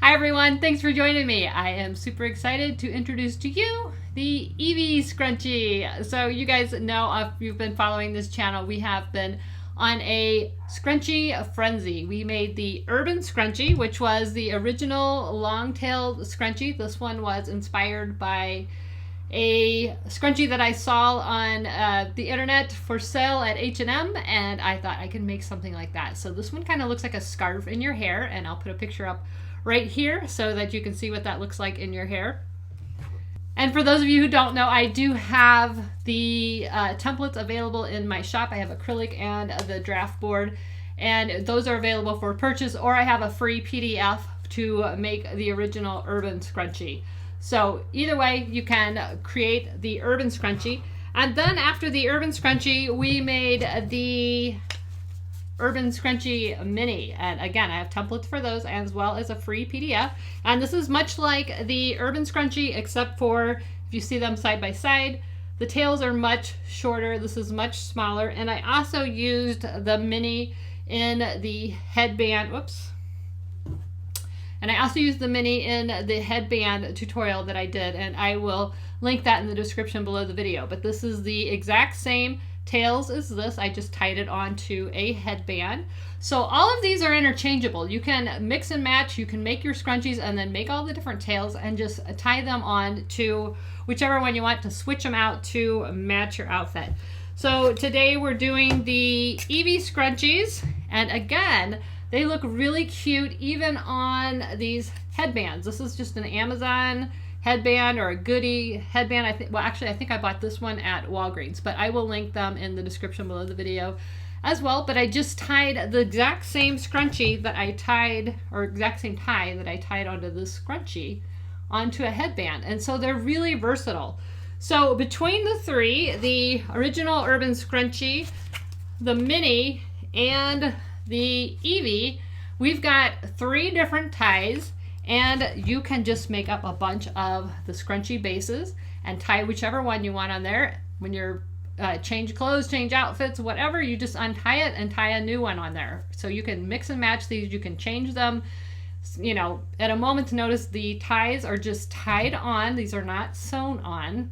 Hi everyone, thanks for joining me. I am super excited to introduce to you the Evie Scrunchie. So you guys know, if you've been following this channel, we have been on a scrunchie frenzy. We made the Urban Scrunchie, which was the original long-tailed scrunchie. This one was inspired by a scrunchie that I saw on the internet for sale at H&M, and I thought I could make something like that. So this one kind of looks like a scarf in your hair, and I'll put a picture up right here so that you can see what that looks like in your hair. And for those of you who don't know, I do have the templates available in my shop. I have acrylic and the draft board, and those are available for purchase, or I have a free PDF to make the original Urban Scrunchie. So either way, you can create the Urban Scrunchie. And then after the Urban Scrunchie, we made the Urban Scrunchie Mini. And again, I have templates for those as well as a free PDF. And this is much like the Urban Scrunchie, except for if you see them side by side, the tails are much shorter. This is much smaller. And I also used the Mini in the headband. Whoops. And I also used the Mini in the headband tutorial that I did, and I will link that in the description below the video. But this is the exact same tails as this. I just tied it onto a headband. So all of these are interchangeable. You can mix and match. You can make your scrunchies and then make all the different tails and just tie them on to whichever one you want to switch them out to match your outfit. So today we're doing the Evie Scrunchies, and again, they look really cute even on these headbands. This is just an Amazon headband or a Goody headband. I think I bought this one at Walgreens, but I will link them in the description below the video as well. But I just tied the exact same scrunchie that I tied, or exact same tie that I tied onto this scrunchie onto a headband. And so they're really versatile. So between the three, the original Urban Scrunchie, the Mini, and the Evie, we've got 3 different ties, and you can just make up a bunch of the scrunchie bases and tie whichever one you want on there. When you're change clothes, change outfits, whatever, you just untie it and tie a new one on there. So you can mix and match these. You can change them, you know, at a moment's notice. The ties are just tied on. These are not sewn on.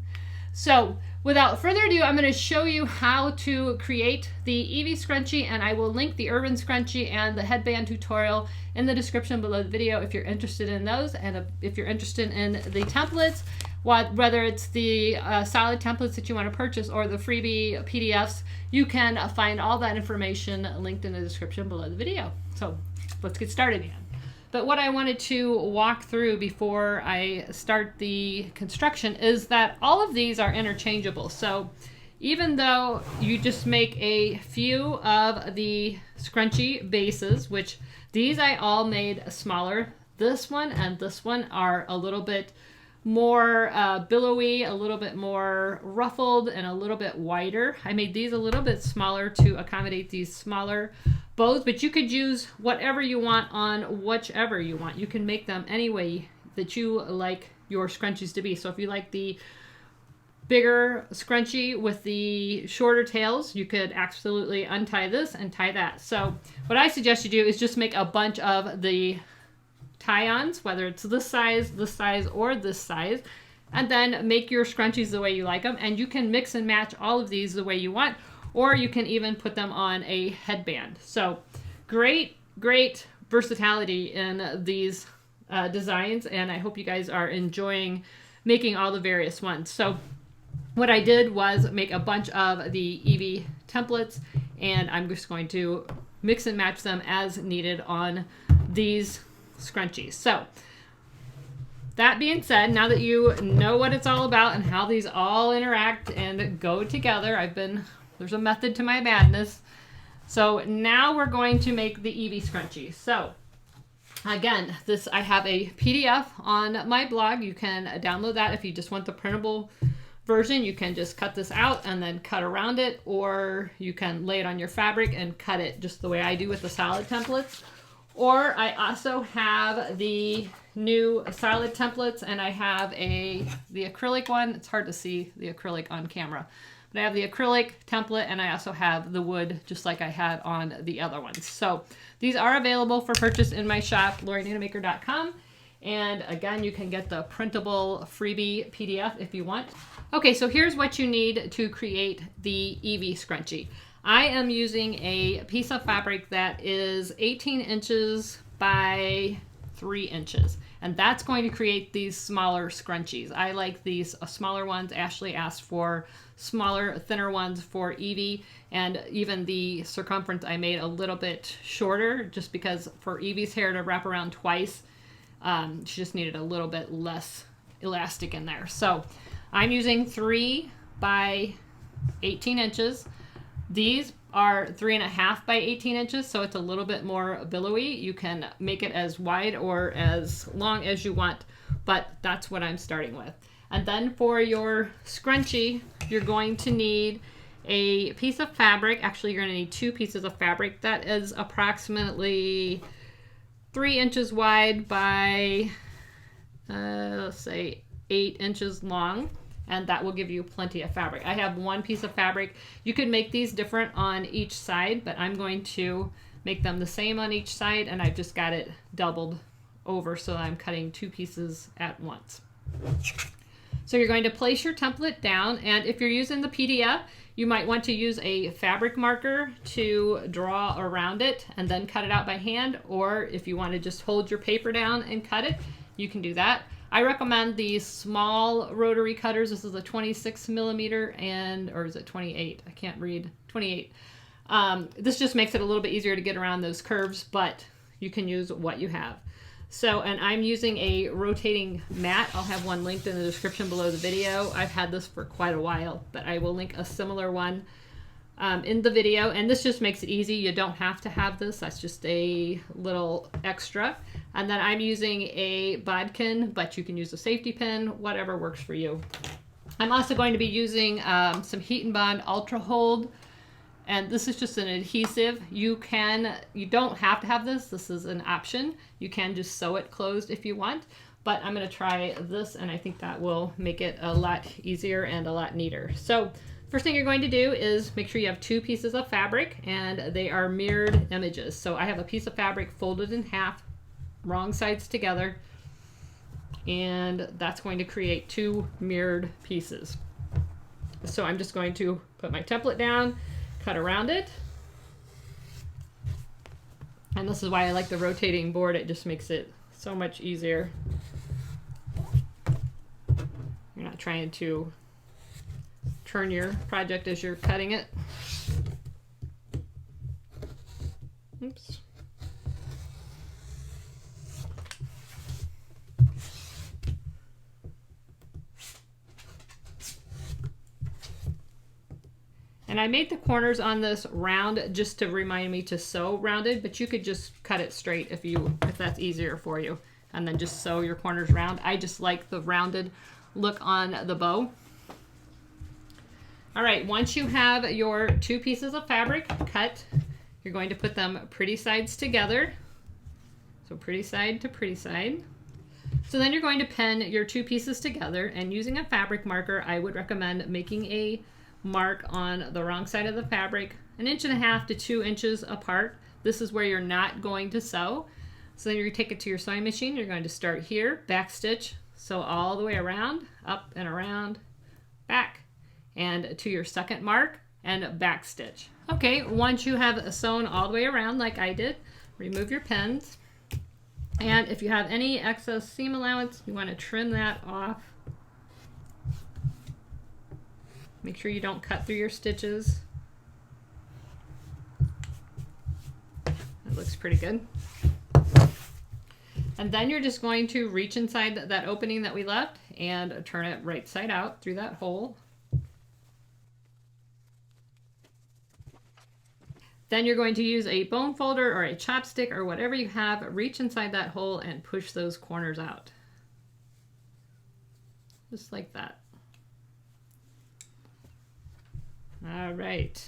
So without further ado, I'm going to show you how to create the Evie Scrunchie, and I will link the Urban Scrunchie and the headband tutorial in the description below the video if you're interested in those, and if you're interested in the templates, whether it's the solid templates that you want to purchase or the freebie PDFs, you can find all that information linked in the description below the video. So let's get started again. But what I wanted to walk through before I start the construction is that all of these are interchangeable. So even though you just make a few of the scrunchie bases, which these I all made smaller, this one and this one are a little bit more billowy, a little bit more ruffled, and a little bit wider. I made these a little bit smaller to accommodate these smaller bows, but you could use whatever you want on whichever you want. You can make them any way that you like your scrunchies to be. So if you like the bigger scrunchie with the shorter tails, you could absolutely untie this and tie that. So what I suggest you do is just make a bunch of the tie-ons, whether it's this size, or this size, and then make your scrunchies the way you like them. And you can mix and match all of these the way you want, or you can even put them on a headband. So great versatility in these designs, and I hope you guys are enjoying making all the various ones. So what I did was make a bunch of the Evie templates, and I'm just going to mix and match them as needed on these scrunchies. So that being said, now that you know what it's all about and how these all interact and go together, there's a method to my madness. So now we're going to make the Evie Scrunchie. So again, I have a PDF on my blog. You can download that if you just want the printable version. You can just cut this out and then cut around it, or you can lay it on your fabric and cut it just the way I do with the solid templates. Or I also have the new solid templates, and I have the acrylic one. It's hard to see the acrylic on camera, but I have the acrylic template, and I also have the wood, just like I had on the other ones. So these are available for purchase in my shop, LoriNinaMaker.com. And again, you can get the printable freebie PDF if you want. Okay, so here's what you need to create the Evie Scrunchie. I am using a piece of fabric that is 18 inches by 3 inches. And that's going to create these smaller scrunchies. I like these smaller ones. Ashley asked for smaller, thinner ones for Evie. And even the circumference I made a little bit shorter just because for Evie's hair to wrap around twice, she just needed a little bit less elastic in there. So I'm using 3 by 18 inches. These are 3.5 by 18 inches, so it's a little bit more billowy. You can make it as wide or as long as you want, but that's what I'm starting with. And then for your scrunchie, you're going to need a piece of fabric. Actually, you're going to need 2 pieces of fabric. That is approximately 3 inches wide by, let's say, 8 inches long. And that will give you plenty of fabric. I have 1 piece of fabric. You could make these different on each side, but I'm going to make them the same on each side, and I've just got it doubled over so I'm cutting 2 pieces at once. So you're going to place your template down, and if you're using the PDF, you might want to use a fabric marker to draw around it and then cut it out by hand, or if you want to just hold your paper down and cut it, you can do that. I recommend these small rotary cutters. This is a 26 millimeter or is it 28? I can't read. 28. This just makes it a little bit easier to get around those curves, but you can use what you have. So, and I'm using a rotating mat. I'll have one linked in the description below the video. I've had this for quite a while, but I will link a similar one in the video. And this just makes it easy. You don't have to have this. That's just a little extra. And then I'm using a bodkin, but you can use a safety pin, whatever works for you. I'm also going to be using some Heat and Bond Ultra Hold, and this is just an adhesive. You don't have to have this. This is an option. You can just sew it closed if you want, but I'm going to try this, and I think that will make it a lot easier and a lot neater. So first thing you're going to do is make sure you have 2 pieces of fabric, and they are mirrored images. So I have a piece of fabric folded in half, wrong sides together, and that's going to create 2 mirrored pieces. So I'm just going to put my template down, cut around it, and this is why I like the rotating board. It just makes it so much easier. You're not trying to turn your project as you're cutting it. Oops. And I made the corners on this round just to remind me to sew rounded, but you could just cut it straight if that's easier for you, and then just sew your corners round. I just like the rounded look on the bow. All right, once you have your 2 pieces of fabric cut, you're going to put them pretty sides together. So pretty side to pretty side. So then you're going to pin your 2 pieces together, and using a fabric marker, I would recommend making a mark on the wrong side of the fabric 1.5 to 2 inches apart. This is where you're not going to sew. So then you're going to take it to your sewing machine. You're going to start here, back stitch, sew all the way around, up and around, back, and to your second mark, and back stitch. Okay, once you have sewn all the way around like I did, remove your pins. And if you have any excess seam allowance, you want to trim that off. Make sure you don't cut through your stitches. That looks pretty good. And then you're just going to reach inside that opening that we left and turn it right side out through that hole. Then you're going to use a bone folder or a chopstick or whatever you have, reach inside that hole and push those corners out. Just like that. All right.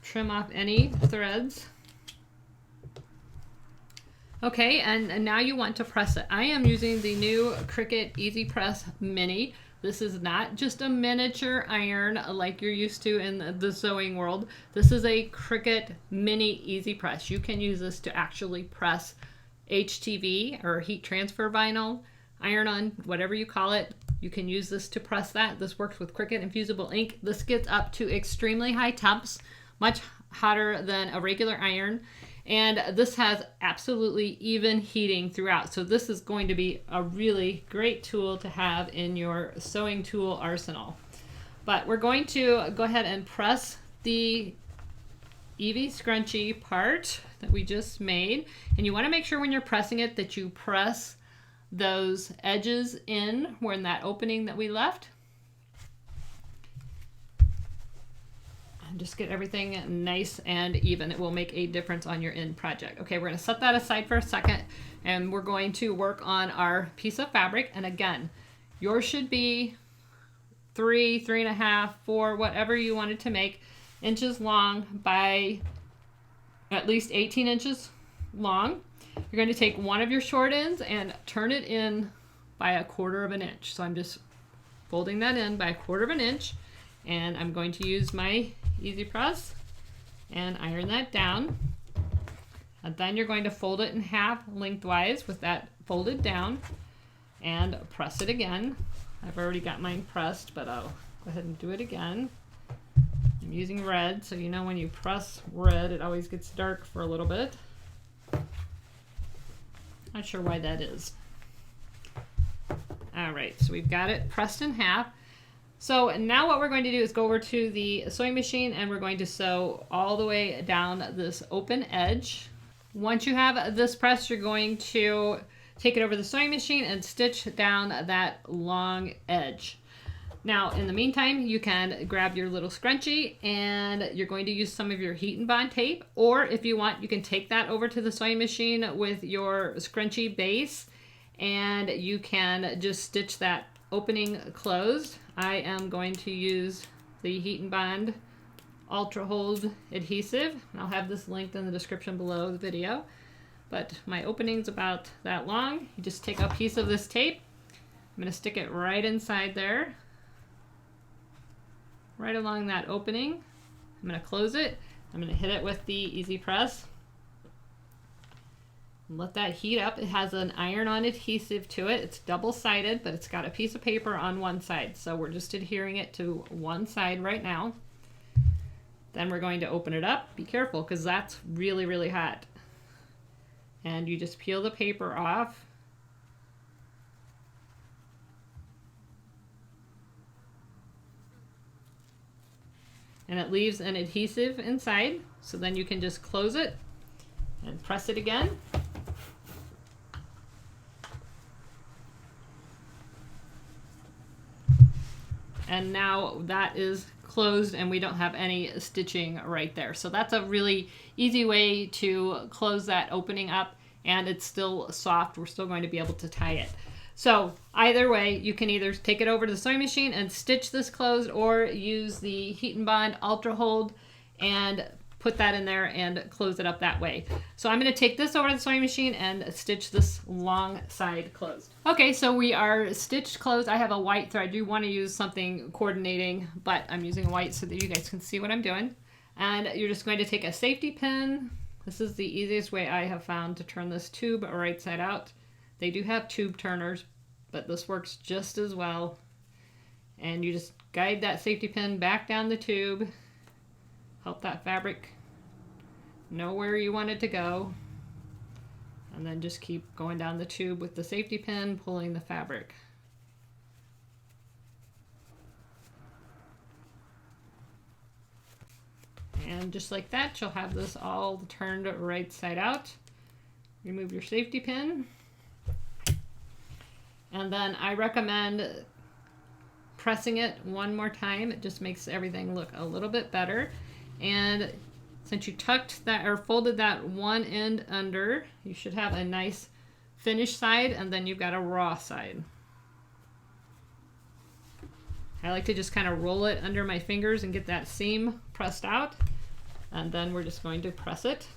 Trim off any threads. Okay, and now you want to press it. I am using the new Cricut Easy Press Mini. This is not just a miniature iron like you're used to in the sewing world. This is a Cricut Mini Easy Press. You can use this to actually press HTV or heat transfer vinyl, iron-on, whatever you call it. You can use this to press that. This works with Cricut infusible ink. This gets up to extremely high temps, much hotter than a regular iron. And this has absolutely even heating throughout. So this is going to be a really great tool to have in your sewing tool arsenal. But we're going to go ahead and press the Evie Scrunchie part that we just made. And you want to make sure when you're pressing it that you press those edges in. We're in that opening that we left. And just get everything nice and even. It will make a difference on your end project. Okay, we're going to set that aside for a second, and we're going to work on our piece of fabric. And again, yours should be 3.5, 4, whatever you wanted to make, inches long by at least 18 inches long. You're going to take one of your short ends and turn it in by 1/4 of an inch. So I'm just folding that in by 1/4 of an inch, and I'm going to use my easy press and iron that down. And then you're going to fold it in half lengthwise with that folded down and press it again. I've already got mine pressed, but I'll go ahead and do it again. I'm using red, so you know when you press red, it always gets dark for a little bit. Not sure why that is. All right, so we've got it pressed in half. So now what we're going to do is go over to the sewing machine, and we're going to sew all the way down this open edge. Once you have this pressed, you're going to take it over the sewing machine and stitch down that long edge. Now, in the meantime, you can grab your little scrunchie, and you're going to use some of your heat and bond tape, or if you want, you can take that over to the sewing machine with your scrunchie base, and you can just stitch that opening closed. I am going to use the Heat and Bond Ultra Hold adhesive. I'll have this linked in the description below the video. But my opening's about that long. You just take a piece of this tape. I'm going to stick it right inside there, right along that opening. I'm going to close it. I'm going to hit it with the Easy Press. Let that heat up. It has an iron-on adhesive to it. It's double-sided, but it's got a piece of paper on one side. So we're just adhering it to one side right now. Then we're going to open it up. Be careful, because that's really, really hot. And you just peel the paper off. And it leaves an adhesive inside. So then you can just close it and press it again. And now that is closed and we don't have any stitching right there. So that's a really easy way to close that opening up, and it's still soft. We're still going to be able to tie it. So either way, you can either take it over to the sewing machine and stitch this closed, or use the Heat and Bond Ultra Hold and put that in there and close it up that way. So I'm going to take this over to the sewing machine and stitch this long side closed. Okay, so we are stitched closed. I have a white thread. You want to use something coordinating, but I'm using white so that you guys can see what I'm doing. And you're just going to take a safety pin. This is the easiest way I have found to turn this tube right side out. They do have tube turners, but this works just as well. And you just guide that safety pin back down the tube. Help that fabric know where you want it to go. And then just keep going down the tube with the safety pin, pulling the fabric. And just like that, you'll have this all turned right side out. Remove your safety pin. And then I recommend pressing it one more time. It just makes everything look a little bit better. And since you tucked that or folded that one end under, you should have a nice finished side, and then you've got a raw side. I like to just kind of roll it under my fingers and get that seam pressed out. And then we're just going to press it.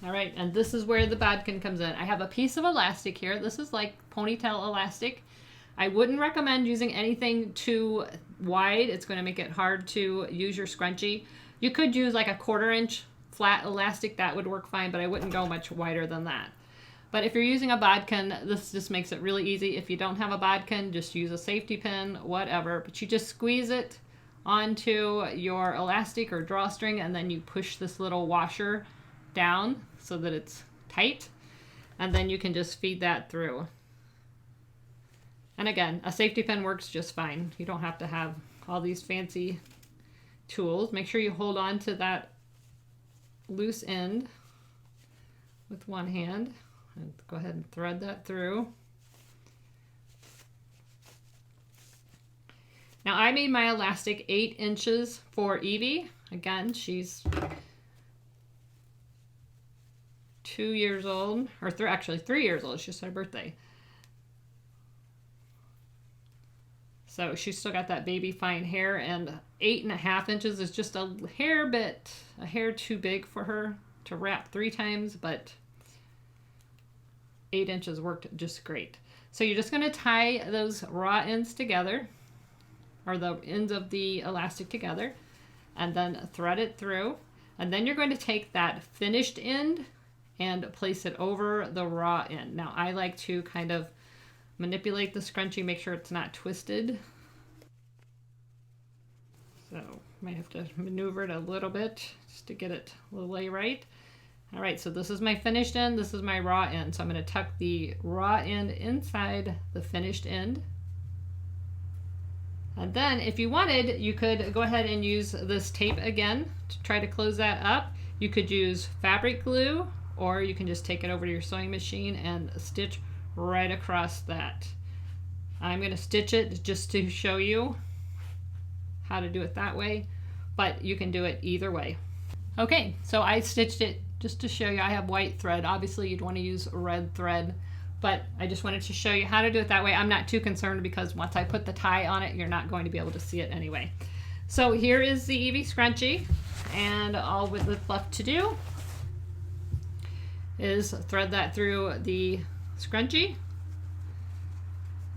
All right, and this is where the bodkin comes in. I have a piece of elastic here. This is like ponytail elastic. I wouldn't recommend using anything too wide. It's going to make it hard to use your scrunchie. You could use like a 1/4 inch flat elastic. That would work fine, but I wouldn't go much wider than that. But if you're using a bodkin, this just makes it really easy. If you don't have a bodkin, just use a safety pin, whatever. But you just squeeze it onto your elastic or drawstring, and then you push this little washer down so that it's tight, and then you can just feed that through. And again, a safety pin works just fine. You don't have to have all these fancy tools. Make sure you hold on to that loose end with one hand, and go ahead and thread that through. Now I made my elastic 8 inches for Evie. Again, she's 2 years old, or actually 3 years old. It's just her birthday. So she's still got that baby fine hair, and 8.5 inches is just a hair too big for her to wrap 3 times, but 8 inches worked just great. So you're just gonna tie those raw ends together, or the ends of the elastic together, and then thread it through. And then you're going to take that finished end and place it over the raw end. Now I like to kind of manipulate the scrunchie, make sure it's not twisted. So might have to maneuver it a little bit just to get it to lay right. All right, so this is my finished end, this is my raw end. So I'm going to tuck the raw end inside the finished end. And then if you wanted, you could go ahead and use this tape again to try to close that up. You could use fabric glue, or you can just take it over to your sewing machine and stitch right across that. I'm going to stitch it just to show you how to do it that way, but you can do it either way. Okay, so I stitched it just to show you. I have white thread. Obviously you'd want to use red thread, but I just wanted to show you how to do it that way. I'm not too concerned because once I put the tie on it, you're not going to be able to see it anyway. So here is the Evie Scrunchie, and all that's left to do is thread that through the scrunchie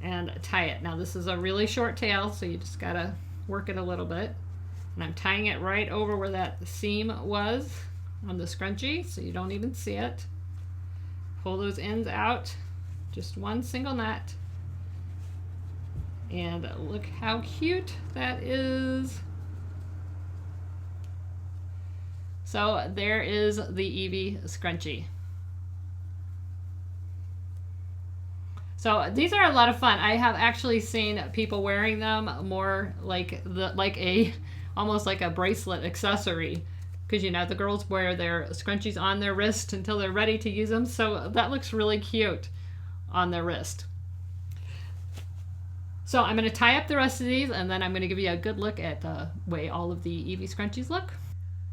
and tie it. Now this is a really short tail, so you just gotta work it a little bit. And I'm tying it right over where that seam was on the scrunchie, so you don't even see it. Pull those ends out, just one single knot. And look how cute that is. So there is the Evie Scrunchie. So these are a lot of fun. I have actually seen people wearing them more like almost like a bracelet accessory, because you know the girls wear their scrunchies on their wrist until they're ready to use them. So that looks really cute on their wrist. So I'm going to tie up the rest of these, and then I'm going to give you a good look at the way all of the Evie Scrunchies look.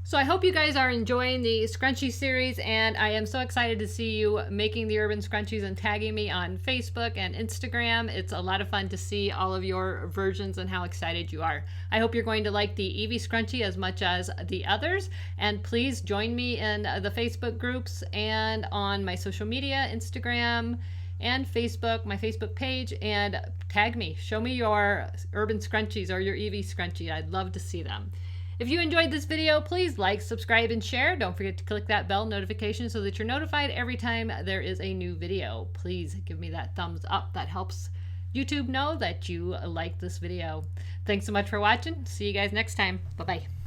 So I hope you guys are enjoying the scrunchie series, and I am so excited to see you making the urban scrunchies and tagging me on Facebook and Instagram. It's a lot of fun to see all of your versions and how excited you are. I hope you're going to like the Evie Scrunchie as much as the others, and please join me in the Facebook groups and on my social media, Instagram and Facebook, my Facebook page, and tag me. Show me your urban scrunchies or your Evie Scrunchie. I'd love to see them. If you enjoyed this video, please like, subscribe, and share. Don't forget to click that bell notification so that you're notified every time there is a new video. Please give me that thumbs up. That helps YouTube know that you like this video. Thanks so much for watching. See you guys next time. Bye-bye.